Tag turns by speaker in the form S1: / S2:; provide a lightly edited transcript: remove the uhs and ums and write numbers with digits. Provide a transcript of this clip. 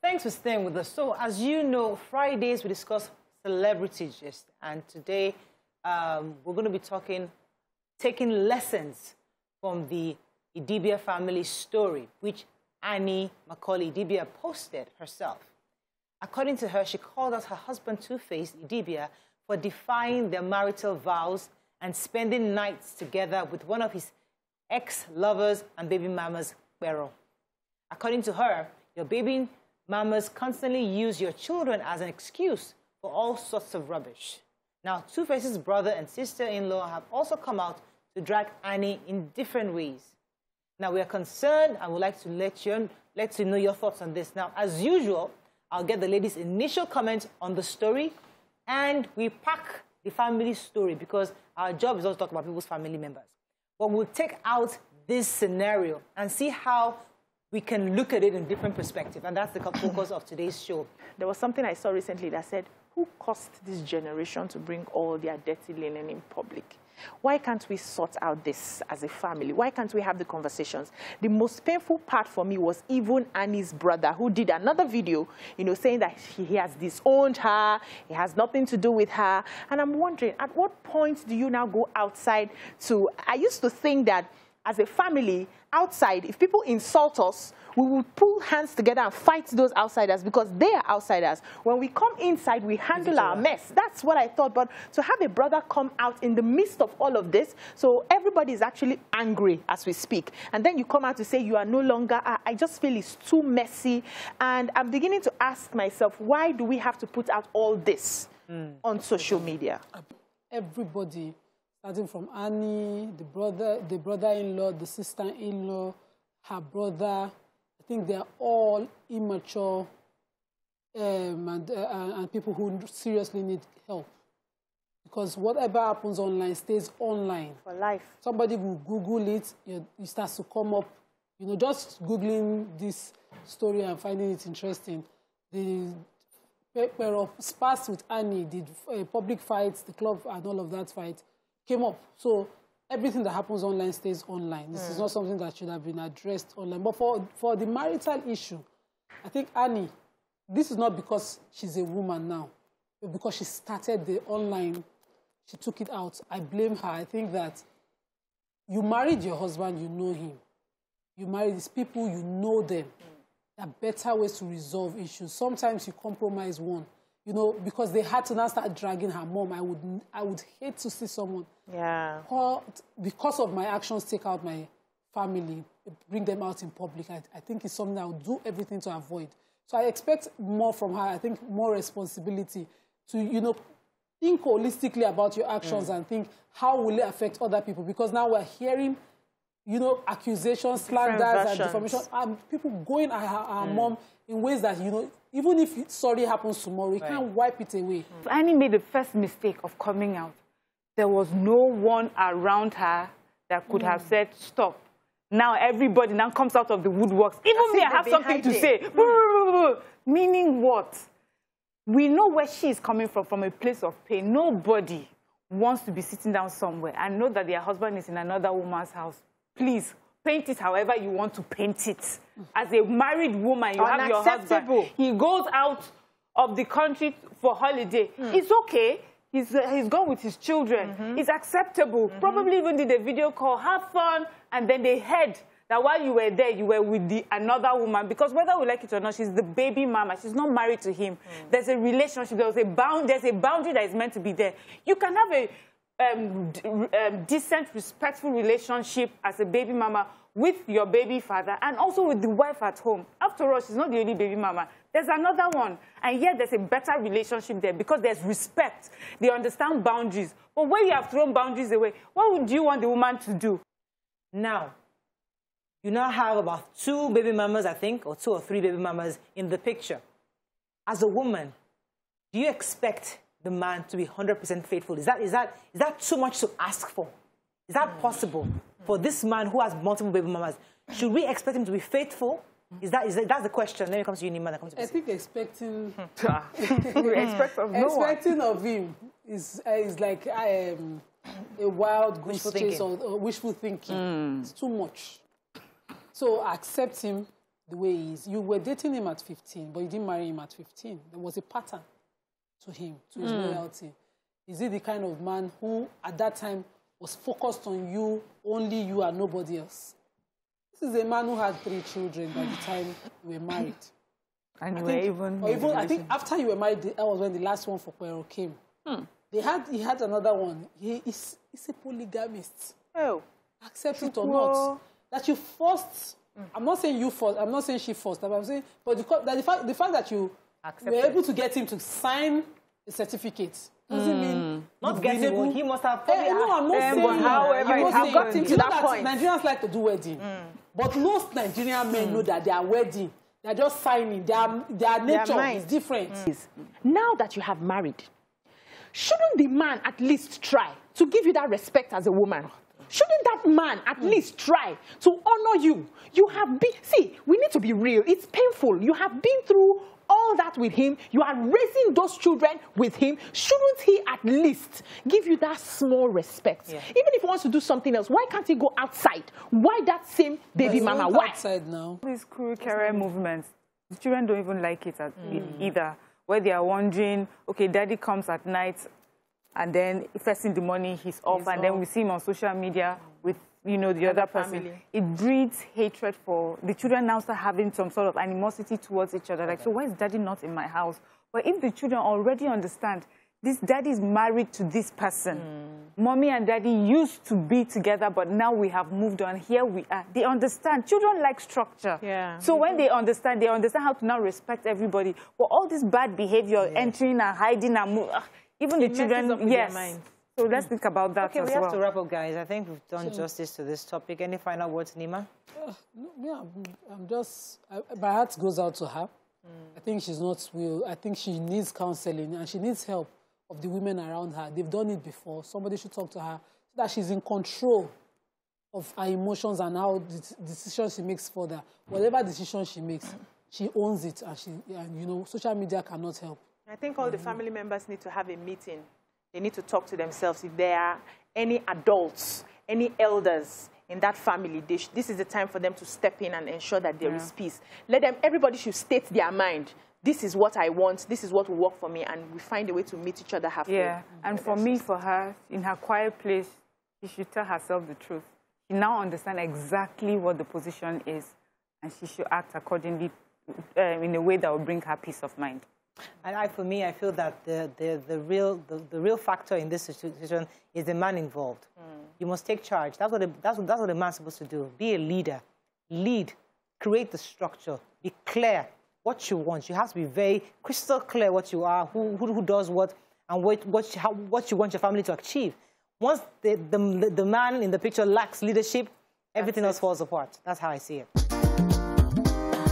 S1: Thanks for staying with us. So, as you know, Fridays we discuss celebrity gist, and today we're going to be taking lessons from the Idibia family story, which Annie Macaulay Idibia posted herself. According to her, she called out her husband Two-Face Idibia for defying their marital vows and spending nights together with one of his ex-lovers and baby mamas, Pero. According to her, your baby mamas constantly use your children as an excuse for all sorts of rubbish. Now, Two-Face's brother and sister-in-law have also come out to drag Annie in different ways. Now, we are concerned and would like to let you know your thoughts on this. Now, as usual, I'll get the ladies' initial comments on the story, and we pack the family story because our job is also to talk about people's family members. But we'll take out this scenario and see how we can look at it in different perspectives, and that's the focus of today's show.
S2: There was something I saw recently that said, who caused this generation to bring all their dirty linen in public? Why can't we sort out this as a family? Why can't we have the conversations? The most painful part for me was even Annie's brother, who did another video, saying that he has disowned her, he has nothing to do with her. And I'm wondering, at what point do you now go outside to... I used to think that as a family, outside, if people insult us, we would pull hands together and fight those outsiders because they are outsiders. When we come inside, we handle our mess. That's what I thought. But to have a brother come out in the midst of all of this, so everybody is actually angry as we speak. And then you come out to say you are no longer, I just feel it's too messy. And I'm beginning to ask myself, why do we have to put out all this on social media?
S3: Everybody, starting from Annie, the brother-in-law, the sister-in-law, her brother, I think they're all immature and people who seriously need help. Because whatever happens online stays online.
S2: For life. Somebody will Google it,
S3: it starts to come up. Just Googling this story and finding it interesting. The sparse with Annie, the public fights, the club and all of that fight came up. So everything that happens online stays online. This is not something that should have been addressed online. But for the marital issue, I think Annie, this is not because she's a woman now, but because she started the online, she took it out. I blame her. I think that you married your husband, you know him. You marry these people, you know them. There are better ways to resolve issues. Sometimes you compromise one. Because they had to now start dragging her mom. I would hate to see someone, because of my actions, take out my family, bring them out in public. I think it's something I would do everything to avoid. So I expect more from her. I think more responsibility to, think holistically about your actions and think, how will it affect other people? Because now we're hearing, accusations, slanders, and defamation, and people going at her mom in ways that, even if sorry happens tomorrow, we can't wipe it away.
S4: Annie made the first mistake of coming out. There was no one around her that could have said, stop. Now everybody now comes out of the woodworks. Even me, I have something to say. Meaning what? We know where she is coming from a place of pain. Nobody wants to be sitting down somewhere and know that their husband is in another woman's house. Please, paint it however you want to paint it. As a married woman, you have your husband. He goes out of the country for holiday. It's okay. He's gone with his children. It's acceptable. Probably even did a video call, have fun, and then they heard that while you were there, you were with another woman. Because whether we like it or not, she's the baby mama. She's not married to him. There's a relationship. There's a boundary that is meant to be there. You can have a decent, respectful relationship as a baby mama with your baby father and also with the wife at home. After all, she's not the only baby mama. There's another one. And yet there's a better relationship there because there's respect. They understand boundaries. But when you have thrown boundaries away, what would you want the woman to do?
S1: Now, you now have about 2 baby mamas, I think, or 2 or 3 baby mamas in the picture. As a woman, do you expect the man to be 100% faithful? Is that too much to ask for? Is that possible for this man who has multiple baby mamas? Should we expect him to be faithful? That's the question. Then it comes to you, Nima.
S3: I think expecting
S2: expecting
S3: of him is like a wild goose chase or wishful thinking. It's too much. So accept him, the way he is. You were dating him at 15, but you didn't marry him at 15. There was a pattern to him, to his loyalty. Is he the kind of man who, at that time, was focused on you, only you and nobody else? This is a man who had 3 children by the time you were married.
S4: And
S3: I think after you were married, that was when the last one for Quero came. He had another one. He's a polygamist.
S2: Oh.
S3: Accept it or not. That you forced, I'm not saying you forced, I'm not saying she forced, I'm saying, but the fact that you were able to get him to sign a certificate doesn't mean
S1: not getting him. He must have.
S3: No, I'm not saying.
S2: However, it has gotten to that point.
S3: Nigerians like to do wedding, but most Nigerian men know that their wedding, they're just signing. Their nature is different.
S2: Now that you have married, shouldn't the man at least try to give you that respect as a woman? Shouldn't that man at least try to honor you? You have been, see, we need to be real. It's painful. You have been through all that with him. You are raising those children with him. Shouldn't he at least give you that small respect? Yeah. Even if he wants to do something else, why can't he go outside? Why that same baby mama? Why?
S3: Outside now.
S4: These cool career movements, the children don't even like it either. Where they are wondering, okay, daddy comes at night, and then first in the morning he's off, and then we see him on social media with, you know, the other person. Family. It breeds hatred for the children. Now start having some sort of animosity towards each other. Like, so why is daddy not in my house? But if the children already understand, this daddy is married to this person. Mommy and daddy used to be together, but now we have moved on. Here we are. They understand. Children like structure. Yeah. So when they understand how to now respect everybody. But all this bad behavior, entering and hiding and moving, even the children, yes. So let's think about that as well.
S1: Okay, we have to wrap up, guys. I think we've done justice to this topic. Any final words, Nima?
S3: Yeah, my heart goes out to her. I think she's not well. I think she needs counseling and she needs help of the women around her. They've done it before. Somebody should talk to her so that she's in control of her emotions and how the decisions she makes further. Whatever decision she makes, she owns it, and you know, social media cannot help.
S2: I think all the family members need to have a meeting. They need to talk to themselves. If there are any adults, any elders in that family, this is the time for them to step in and ensure that there is peace. Everybody should state their mind. This is what I want. This is what will work for me. And we find a way to meet each other halfway.
S4: Yeah, and for me, for her, in her quiet place, she should tell herself the truth. She now understands exactly what the position is, and she should act accordingly in a way that will bring her peace of mind.
S1: And for me, I feel that the real factor in this situation is the man involved. You must take charge. That's what a man's supposed to do. Be a leader. Lead. Create the structure. Be clear what you want. You have to be very crystal clear what you are, who does what, and what you want your family to achieve. Once the man in the picture lacks leadership, everything else falls apart. That's how I see it.